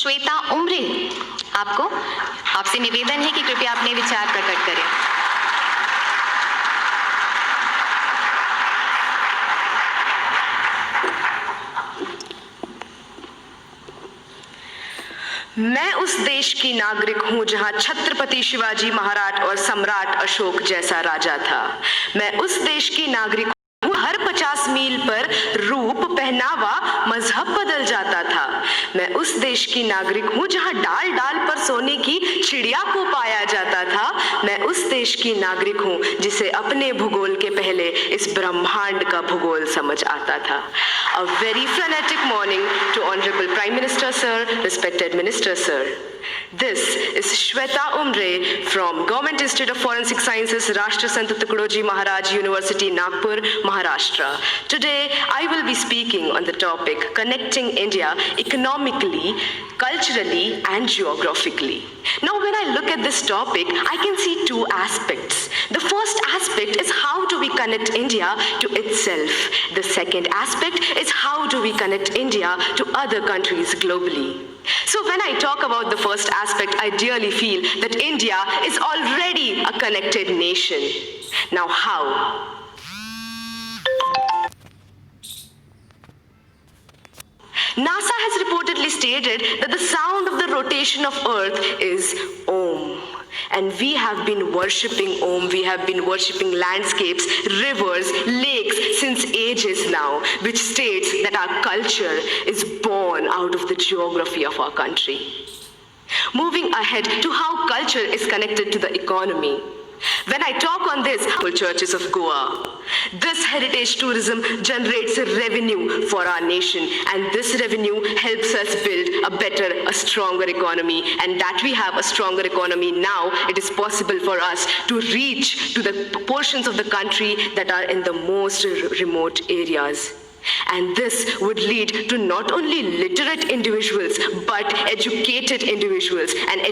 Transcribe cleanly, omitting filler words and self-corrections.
श्वेता उमरे, आपसे निवेदन है कि कृपया अपने विचार प्रकट करें। मैं उस देश की नागरिक हूं जहां छत्रपति शिवाजी महाराज और सम्राट अशोक जैसा राजा था। मैं उस देश की नागरिक हूं हर 50 मील पर रूप, पहनावा, मजहब बदल जाता था। मैं उस देश की नागरिक हूं जहां डाल डाल पर सोने की चिड़िया को पाया जाता था। मैं उस देश की नागरिक हूं जिसे अपने भूगोल के पहले इस ब्रह्मांड का भूगोल समझ आता था। A very frenetic morning to Honorable Prime Minister Sir, respected Minister Sir. This is Shweta Umre from Government Institute of Forensic Sciences, Rashtra Sant Tukadoji Maharaj University, Nagpur, Maharashtra. Today, I will be speaking on the topic connecting India economically, culturally, and geographically. Now, when I look at this topic, I can see two aspects. The first aspect is how do we connect India to itself. The second aspect is how do we connect India to other countries globally. So when I talk about the first aspect, I really feel that India is already a connected nation. Now how? NASA has reportedly stated that the sound of the rotation of Earth is Om. And we have been worshipping Om, we have been worshipping landscapes, rivers, lakes since ages now, which states that our culture is born out of the geography of our country. Moving ahead to how culture is connected to the economy. When I talk on this, churches of Goa, this heritage tourism generates revenue for our nation, and this revenue helps us build a better, a stronger economy. And that we have a stronger economy now, it is possible for us to reach to the portions of the country that are in the most remote areas. And this would lead to not only literate individuals, but educated individuals and